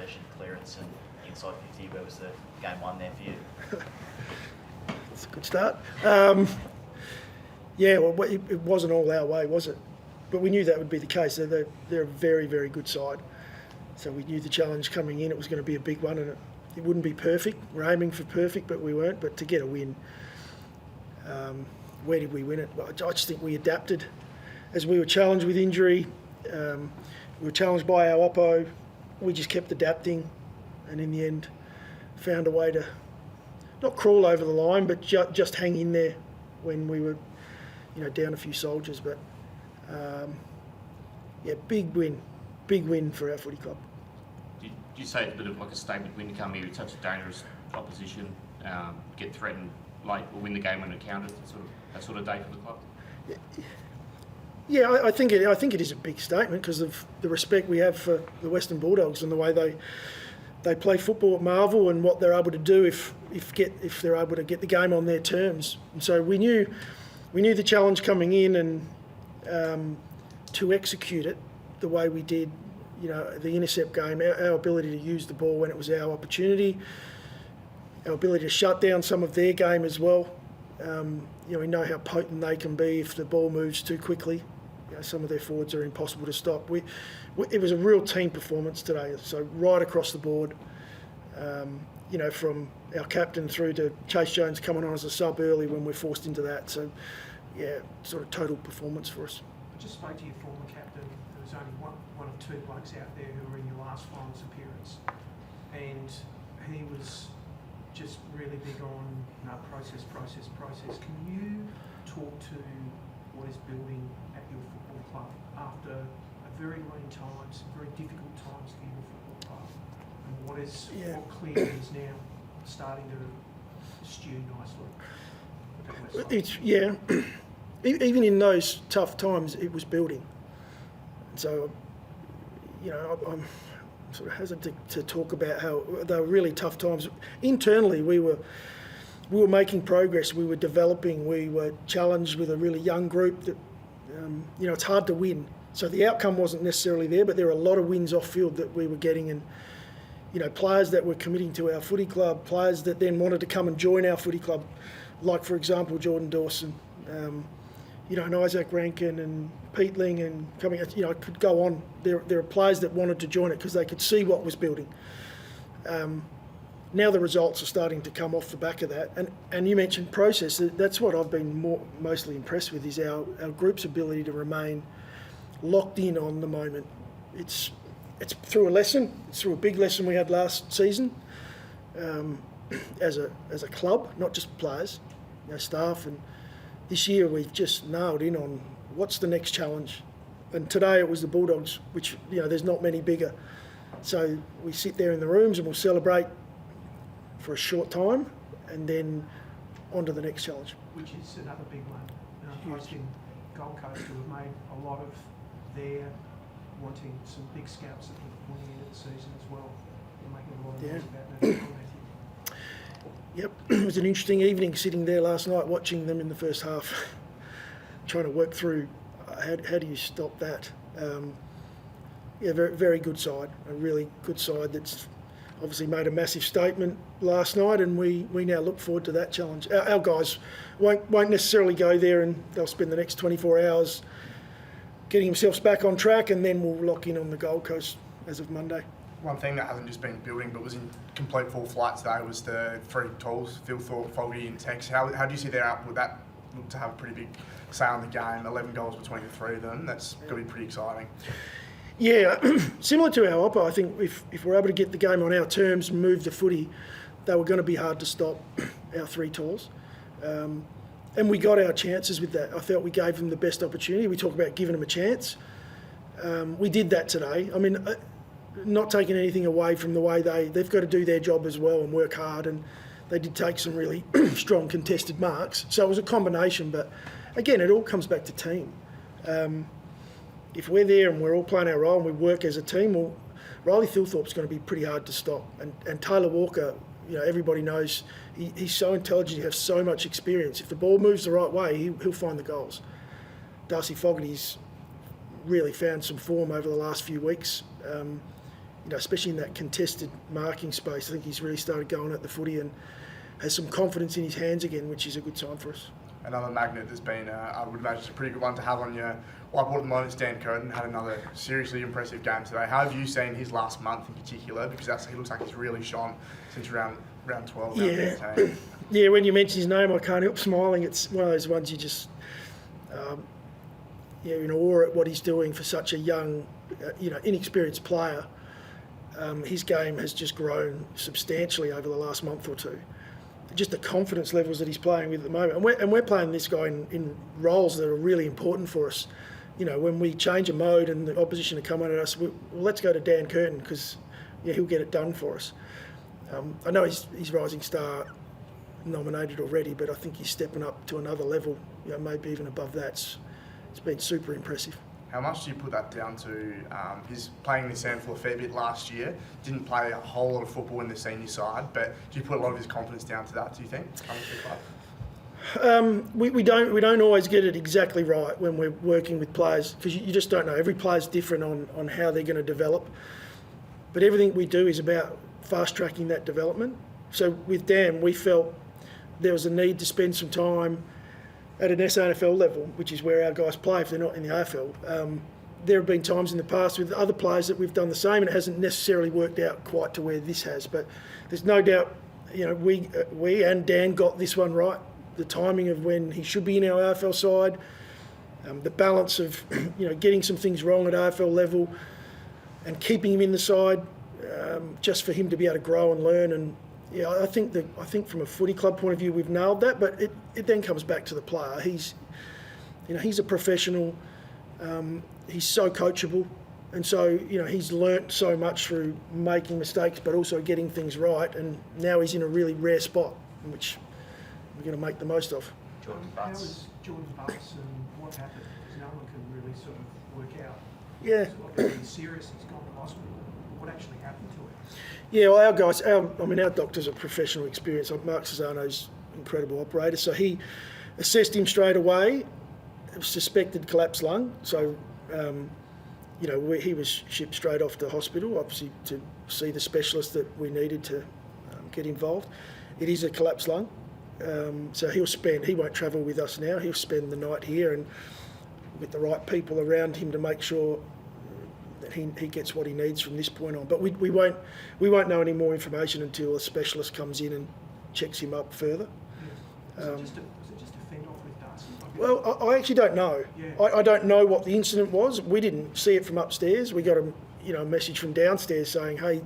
possession, clearance and inside 50. Where was the game one there for you? That's a good start. Well, it wasn't all our way, was it? But we knew that would be the case. They're a very, very good side. So we knew the challenge coming in, it was going to be a big one, and it wouldn't be perfect. We're aiming for perfect, but we weren't. But to get a win, where did we win it? Well, I just think we adapted. As we were challenged with injury, we were challenged by our oppo, we just kept adapting, and in the end found a way to not crawl over the line, but just hang in there when we were, down a few soldiers. But big win for our footy club. Did you say it's a bit of like a statement win to come here with such a dangerous opposition, get threatened late or win the game when it counted? That sort of day for the club. Yeah, I think it is a big statement because of the respect we have for the Western Bulldogs and the way they play football at Marvel and what they're able to do if they're able to get the game on their terms. And so we knew the challenge coming in, and to execute it the way we did, the intercept game, our ability to use the ball when it was our opportunity, our ability to shut down some of their game as well. We know how potent they can be if the ball moves too quickly. Some of their forwards are impossible to stop. It was a real team performance today, so right across the board, from our captain through to Chase Jones coming on as a sub early when we're forced into that. So, sort of total performance for us. I just spoke to your former captain. There was only one of two blokes out there who were in your last finals appearance, and he was just really big on process. Can you talk to what is building at your football club after a very lean times, very difficult times for your football club, and what clearly is now starting to stew nicely? Even in those tough times, it was building. So, I'm sort of hesitant to talk about how they were really tough times. Internally, we were making progress. We were developing. We were challenged with a really young group that, it's hard to win. So the outcome wasn't necessarily there, but there were a lot of wins off field that we were getting, and players that were committing to our footy club, players that then wanted to come and join our footy club, like for example Jordan Dawson, and Isaac Rankin and Pete Ling, and coming. I could go on. There are players that wanted to join it because they could see what was building. Now the results are starting to come off the back of that, and you mentioned process. That's what I've been mostly impressed with, is our group's ability to remain locked in on the moment. It's through a lesson. It's through a big lesson we had last season, as a club, not just players, staff. And this year we've just nailed in on what's the next challenge. And today it was the Bulldogs, which there's not many bigger. So we sit there in the rooms and we'll celebrate for a short time, and then on to the next challenge. Which is another big one. Hosting Gold Coast, who have made a lot of their wanting some big scalps at the beginning of the season as well. They're making a lot of noise about that. Yep, it was an interesting evening sitting there last night watching them in the first half, trying to work through how do you stop that. Very, very good side, a really good side that's obviously made a massive statement last night, and we now look forward to that challenge. Our guys won't necessarily go there, and they'll spend the next 24 hours getting themselves back on track, and then we'll lock in on the Gold Coast as of Monday. One thing that hasn't just been building but was in complete full flight today was the three tools, Phil Thorpe, Footy and Tex. How do you see that out? Would that look to have a pretty big say on the game? 11 goals between the three of them. That's going to be pretty exciting. Yeah, similar to our oppo, I think if we're able to get the game on our terms and move the footy, they were going to be hard to stop, our three tools. And we got our chances with that. I felt we gave them the best opportunity. We talk about giving them a chance. We did that today. I mean, not taking anything away from the way they've got to do their job as well and work hard, and they did take some really strong contested marks. So it was a combination, but again, it all comes back to team. If we're there and we're all playing our role and we work as a team, well, Riley Thilthorpe's going to be pretty hard to stop. And Taylor Walker, everybody knows he's so intelligent, he has so much experience. If the ball moves the right way, he'll find the goals. Darcy Fogarty's really found some form over the last few weeks. especially in that contested marking space. I think he's really started going at the footy and has some confidence in his hands again, which is a good sign for us. Another magnet that's been, I would imagine, a pretty good one to have on your whiteboard at the moment. Dan Curtin had another seriously impressive game today. How have you seen his last month in particular? Because he looks like he's really shone since round 12. Yeah, yeah. When you mention his name, I can't help smiling. It's one of those ones you just, in awe at what he's doing for such a young, inexperienced player. His game has just grown substantially over the last month or two. Just the confidence levels that he's playing with at the moment, and we're playing this guy in roles that are really important for us. When we change a mode and the opposition are coming at us, let's go to Dan Curtin because he'll get it done for us. I know he's Rising Star nominated already, but I think he's stepping up to another level. Maybe even above that. It's been super impressive. How much do you put that down to? He's playing in the SANFL a fair bit last year. Didn't play a whole lot of football in the senior side, but do you put a lot of his confidence down to that? Do you think? We don't always get it exactly right when we're working with players because you just don't know. Every player's different on how they're going to develop. But everything we do is about fast tracking that development. So with Dan, we felt there was a need to spend some time at an SANFL level, which is where our guys play if they're not in the AFL. There have been times in the past with other players that we've done the same, and it hasn't necessarily worked out quite to where this has. But there's no doubt, we and Dan got this one right. The timing of when he should be in our AFL side, the balance of getting some things wrong at AFL level, and keeping him in the side, just for him to be able to grow and learn. And I think from a footy club point of view, we've nailed that. But it then comes back to the player. He's a professional. He's so coachable, and so he's learnt so much through making mistakes, but also getting things right. And now he's in a really rare spot, which we're going to make the most of. Jordan How Butts. is Jordan Butts and what happened? Because no one can really sort of work out. Yeah. It's obviously serious. He's gone to hospital. What actually happened to him? Yeah, well, our guys, our doctors are professional experience. Mark Cesano's an incredible operator, so he assessed him straight away. Suspected collapsed lung, so he was shipped straight off to hospital, obviously to see the specialist that we needed to get involved. It is a collapsed lung, so he won't travel with us now. He'll spend the night here and with the right people around him to make sure that he gets what he needs from this point on. But we won't know any more information until a specialist comes in and checks him up further. Yeah. Was it just a fend off with Darcy? Well, I actually don't know. Yeah. I don't know what the incident was. We didn't see it from upstairs. We got a message from downstairs saying, hey,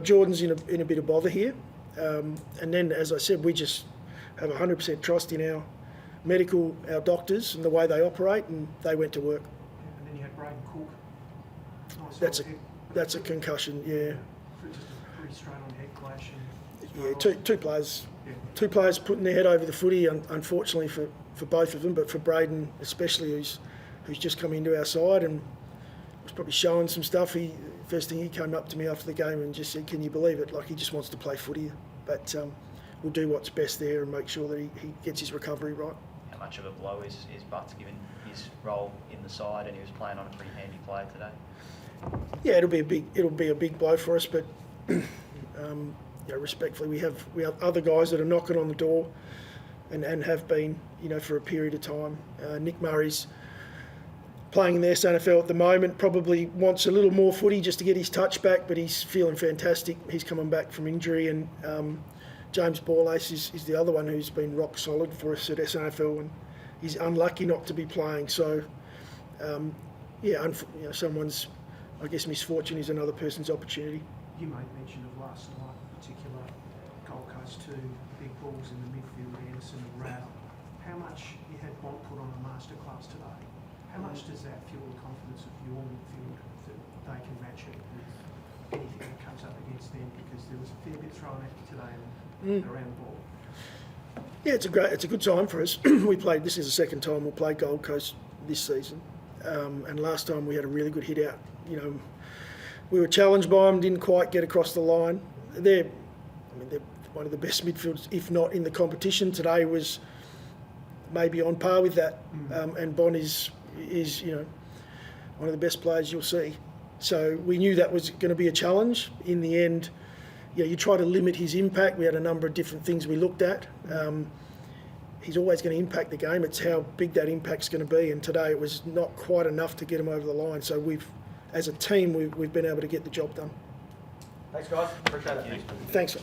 Jordan's in a bit of bother here. And then, as I said, we just have 100% trust in our our doctors and the way they operate, and they went to work. And then you had Braden Cook. Nice That's a concussion, yeah. Just a pretty straight on head clash. Yeah, two players. Yeah. Two players putting their head over the footy, unfortunately for both of them, but for Braden especially, who's just come into our side and was probably showing some stuff. First thing he came up to me after the game and just said, "Can you believe it? Like, he just wants to play footy." But we'll do what's best there and make sure that he gets his recovery right. How much of a blow is Butts given his role in the side, and he was playing on a pretty handy player today? Yeah, it'll be a big blow for us, but respectfully, we have other guys that are knocking on the door, and have been, for a period of time. Nick Murray's playing in the SANFL at the moment, probably wants a little more footy just to get his touch back, but he's feeling fantastic. He's coming back from injury, and James Borlace is the other one who's been rock solid for us at SANFL, and he's unlucky not to be playing. So, someone's, I guess, misfortune is another person's opportunity. You made mention of last night, in particular, Gold Coast 2, big balls in the midfield, Anderson and Rao. How much you had Bont put on a masterclass today? How much does that fuel the confidence of your midfield that they can match it with anything that comes up against them? Because there was a fair bit thrown at you today around the ball. Yeah, it's a good time for us. This is the second time we'll play Gold Coast this season, and last time we had a really good hit out. We were challenged by them, didn't quite get across the line. They're one of the best midfielders, if not in the competition. Today was maybe on par with that, and Bon is one of the best players you'll see. So we knew that was going to be a challenge. In the end, yeah, you try to limit his impact. We had a number of different things we looked at. He's always going to impact the game. It's how big that impact's going to be. And today it was not quite enough to get him over the line. So as a team, we've been able to get the job done. Thanks, guys. Appreciate it. Thanks. Thanks.